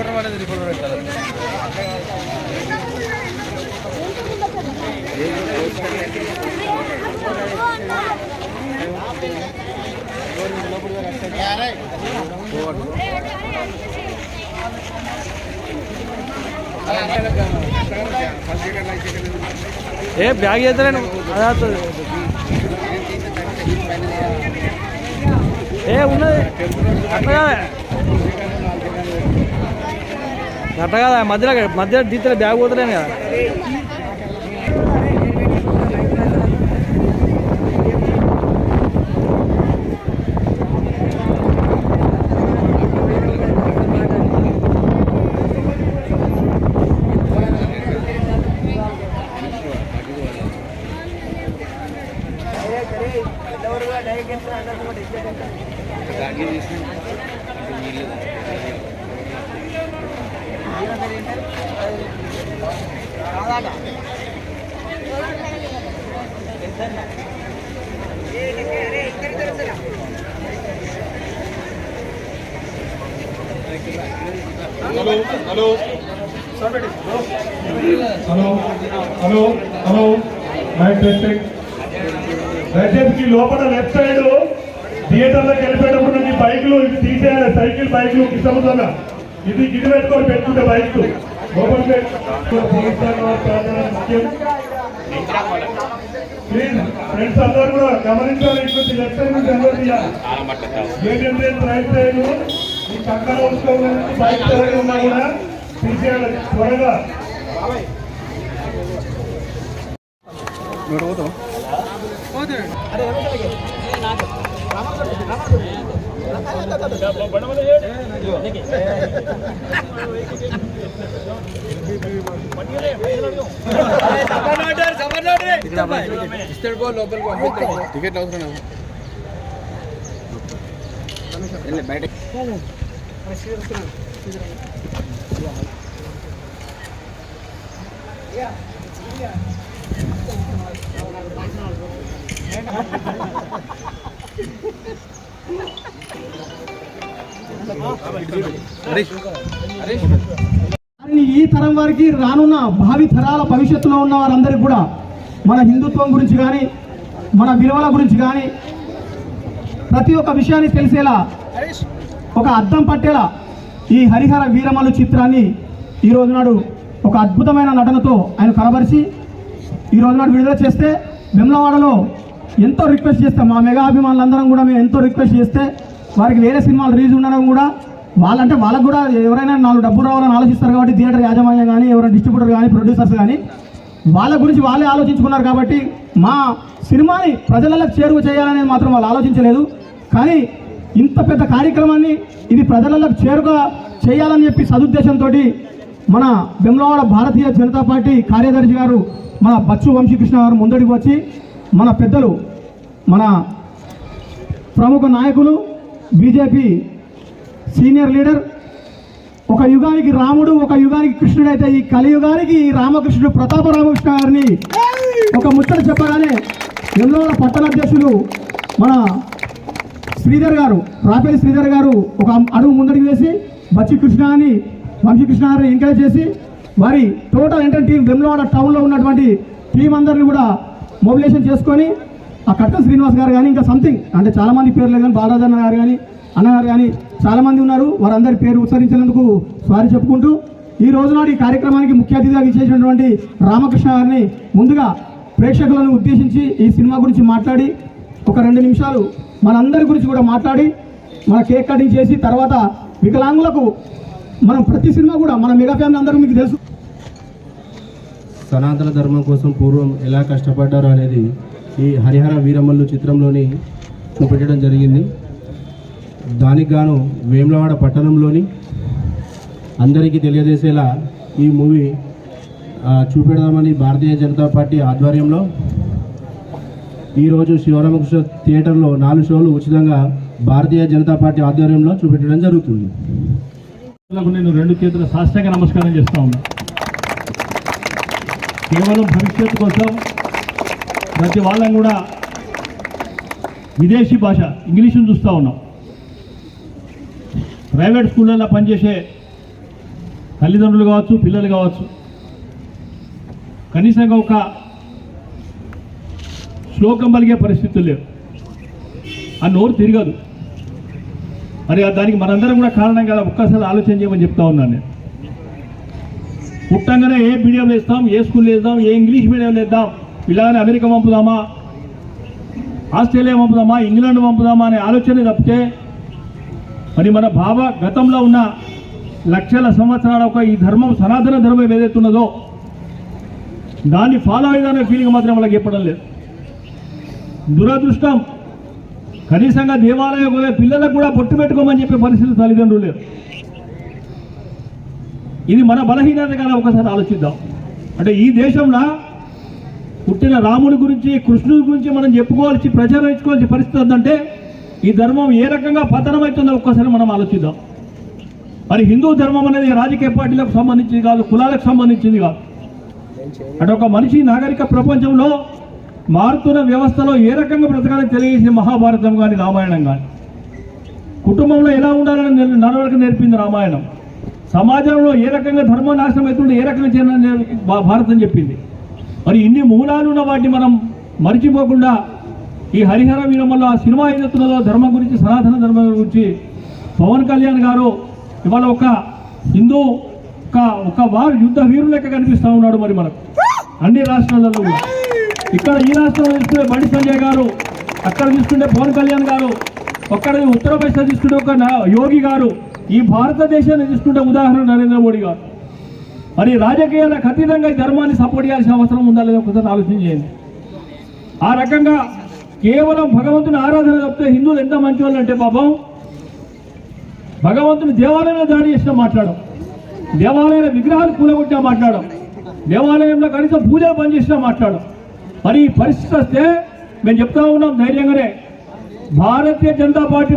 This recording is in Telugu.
ఏ బ్యాగ్ చేస్తాను ఏ ఉన్నది అట్లా కదా మధ్యలో దీంతో బ్యాగ్ పోతలేను కదా. Hello mic testing. దయచేసి లోపల లెఫ్ట్ సైడ్ థియేటర్లోకి వెళ్ళిపోయేటప్పుడు నుంచి బైక్లు ఇది తీసేయాలి. సైకిల్ బైక్లు ఇష్టముందా ఇది గిడి పెట్టుకొని పెట్టుకుంటే బైక్ లోపలికి ప్లీజ్ ఫ్రెండ్స్ అందరూ కూడా గమనించాలి. ఇటువంటి లెఫ్ట్ సైడ్ నుంచి అందరూ ఏంటంటే రైట్ సైడ్ ఈ పక్కన ఉంచుకోవాలి. బైక్ ఉన్నా కూడా తీసేయాలి త్వరగా. టికెట్ అవసరం బయట ఈ తరం వారికి రానున్న భావి తరాల భవిష్యత్తులో ఉన్న వారందరికీ కూడా మన హిందుత్వం గురించి కానీ మన విలువల గురించి కానీ ప్రతి ఒక్క విషయాన్ని తెలిసేలా ఒక అద్దం పట్టేలా ఈ హరిహర వీరమల్లు చిత్రాన్ని ఈ రోజు నాడు ఒక అద్భుతమైన నటనతో ఆయన కనబరిచి ఈ రోజు నాడు విడుదల చేస్తే వెమ్లవాడలో ఎంతో రిక్వెస్ట్ చేస్తే మా మెగా అభిమానులందరం కూడా మేము ఎంతో రిక్వెస్ట్ చేస్తే వారికి వేరే సినిమాలు రిలీజ్ ఉండడం కూడా వాళ్ళకు కూడా ఎవరైనా 4 డబ్బులు రావాలని ఆలోచిస్తారు కాబట్టి థియేటర్ యాజమాన్యం కానీ ఎవరైనా డిస్ట్రిబ్యూటర్ కానీ ప్రొడ్యూసర్స్ కానీ వాళ్ళ గురించి వాళ్ళే ఆలోచించుకున్నారు కాబట్టి మా సినిమాని ప్రజలకు చేరువ చేయాలనేది మాత్రం వాళ్ళు ఆలోచించలేదు. కానీ ఇంత పెద్ద కార్యక్రమాన్ని ఇది ప్రజలకు చేరువ చేయాలని చెప్పి సదుద్దేశంతో మన వెమ్లవాడ భారతీయ జనతా పార్టీ కార్యదర్శి గారు మన బచ్చు వంశీకృష్ణ గారు ముందడికి వచ్చి మన పెద్దలు మన ప్రముఖ నాయకులు బీజేపీ సీనియర్ లీడర్ ఒక యుగానికి రాముడు ఒక యుగానికి కృష్ణుడు అయితే ఈ కలియుగానికి రామకృష్ణుడు ప్రతాప రామకృష్ణ గారిని ఒక ముచ్చట చెప్పగానే వెమ్లవాడ పట్టణాధ్యక్షులు మన శ్రీధర్ గారు రాపేలి శ్రీధర్ గారు ఒక అడుగు ముందడికి వేసి బచ్చి కృష్ణ అని వంశీకృష్ణ గారిని ఎంకరేజ్ చేసి వారి టోటల్ ఎంటర్ టీం వెమ్లవాడ టౌన్లో ఉన్నటువంటి టీం అందరినీ కూడా మొబిలైజేషన్ చేసుకొని ఆ కట్టం శ్రీనివాస్ గారు కానీ ఇంకా సంథింగ్ అంటే చాలామంది పేర్లు కానీ బాలరాజన్న గారు కానీ అన్నగారు కానీ చాలామంది ఉన్నారు. వారందరి పేరు ఉచ్చరించినందుకు సారీ చెప్పుకుంటూ ఈ రోజు నాడు ఈ కార్యక్రమానికి ముఖ్య అతిథిగా విచ్చేసినటువంటి రామకృష్ణ గారిని ముందుగా ప్రేక్షకులను ఉద్దేశించి ఈ సినిమా గురించి మాట్లాడి ఒక 2 నిమిషాలు మనందరి గురించి కూడా మాట్లాడి మన కేక్ కటింగ్ చేసి తర్వాత వికలాంగులకు మనం ప్రతి సినిమా కూడా మన మెగా ఫ్యామిలీ అందరూ మీకు తెలుసు సనాతన ధర్మం కోసం పూర్వం ఎలా కష్టపడ్డారో అనేది ఈ హరిహర వీరమల్లు చిత్రంలోని చూపెట్టడం జరిగింది. దానికి గాను వేములవాడ పట్టణంలోని అందరికీ తెలియజేసేలా ఈ మూవీ చూపెడదామని భారతీయ జనతా పార్టీ ఆధ్వర్యంలో ఈరోజు శివరామకృష్ణ థియేటర్లో 4 షోలు ఉచితంగా భారతీయ జనతా పార్టీ ఆధ్వర్యంలో చూపెట్టడం జరుగుతుంది. నేను 2 చేతుల సాష్టాంగ నమస్కారం చేస్తా ఉన్నా. కేవలం భవిష్యత్తు కోసం ప్రతి వాళ్ళం కూడా విదేశీ భాష ఇంగ్లీషును చూస్తూ ఉన్నాం. ప్రైవేట్ స్కూళ్ళల్లో పనిచేసే తల్లిదండ్రులు కావచ్చు, పిల్లలు కావచ్చు, కనీసంగా ఒక శ్లోకం పలిగే పరిస్థితులు లేవు. ఆ నోరు తిరగదు. మరి దానికి మనందరం కూడా కారణం కదా, ఒక్కసారి ఆలోచన చేయమని చెప్తా ఉన్నాను నేను. పుట్టంగానే ఏ మీడియంలో వేస్తాం, ఏ స్కూల్లో వేద్దాం, ఏ ఇంగ్లీష్ మీడియంలో వేద్దాం, ఇలాగనే అమెరికా పంపుదామా, ఆస్ట్రేలియా పంపుదామా, ఇంగ్లాండ్ పంపుదామా అనే ఆలోచన తప్పితే మరి మన గతంలో ఉన్న లక్షల సంవత్సరాల ఒక ఈ ధర్మం, సనాతన ధర్మం ఏదైతే ఉన్నదో దాన్ని ఫాలో అయ్యేదనే ఫీలింగ్ మాత్రం వాళ్ళకి చెప్పడం లేదు. దురదృష్టం, కనీసంగా దేవాలయం పిల్లలకు కూడా బొట్టు పెట్టుకోమని చెప్పే పరిస్థితి తల్లిదండ్రులు లేరు. ఇది మన బలహీనత కదా, ఒకసారి ఆలోచిద్దాం. అంటే ఈ దేశంలో పుట్టిన రాముడి గురించి, కృష్ణుడి గురించి మనం చెప్పుకోవాల్సి, ప్రచారించుకోవాల్సిన పరిస్థితి ఉందంటే ఈ ధర్మం ఏ రకంగా పతనమవుతుందో ఒక్కసారి మనం ఆలోచిద్దాం. మరి హిందూ ధర్మం అనేది రాజకీయ పార్టీలకు సంబంధించింది కాదు, కులాలకు సంబంధించింది కాదు. అంటే ఒక మనిషి నాగరిక ప్రపంచంలో మారుతున్న వ్యవస్థలో ఏ రకంగా బ్రతకాలని తెలియజేసిన మహాభారతం కానీ, రామాయణం కానీ, కుటుంబంలో ఎలా ఉండాలని నడవడిక నేర్పింది రామాయణం, సమాజంలో ఏ రకంగా ధర్మం నాశనం అవుతుంటే ఏ రకంగా చేయాలని భారతం చెప్పింది. మరి ఇన్ని మూలాలు ఉన్న వాటిని మనం మరిచిపోకుండా ఈ హరిహర వీరమల్లో ఆ సినిమా ఏదైతున్నదో ధర్మం గురించి, సనాతన ధర్మం గురించి పవన్ కళ్యాణ్ గారు ఇవాళ ఒక హిందూ ఒక వారు యుద్ధ వీరులు లెక్క కనిపిస్తూ ఉన్నాడు. మరి మనకు అన్ని రాష్ట్రాలలో కూడా, ఇక్కడ ఈ రాష్ట్రంలో తీసుకుంటే బండి సంజయ్ గారు, అక్కడ తీసుకుంటే పవన్ కళ్యాణ్ గారు, అక్కడ ఉత్తరప్రదేశ్ తీసుకుంటే ఒక యోగి గారు, ఈ భారతదేశాన్ని తీసుకుంటే ఉదాహరణ నరేంద్ర మోడీ గారు. మరి రాజకీయాలకు అతీతంగా ఈ ధర్మాన్ని సపోర్ట్ చేయాల్సిన అవసరం ఉందా లేదా ఒకసారి ఆలోచన చేయండి. ఆ రకంగా కేవలం భగవంతుని ఆరాధన తప్పితే హిందువులు ఎంత మంచి వాళ్ళు అంటే పాపం భగవంతుని దేవాలయంలో దాడి చేసినా మాట్లాడడం, దేవాలయంలో విగ్రహాలు కూలగొట్టినా మాట్లాడడం, దేవాలయంలో కనీసం పూజలు బంద్ చేసినా మాట్లాడడం. మరి ఈ పరిస్థితి వస్తే మేము చెప్తా ఉన్నాం ధైర్యంగానే, భారతీయ జనతా పార్టీ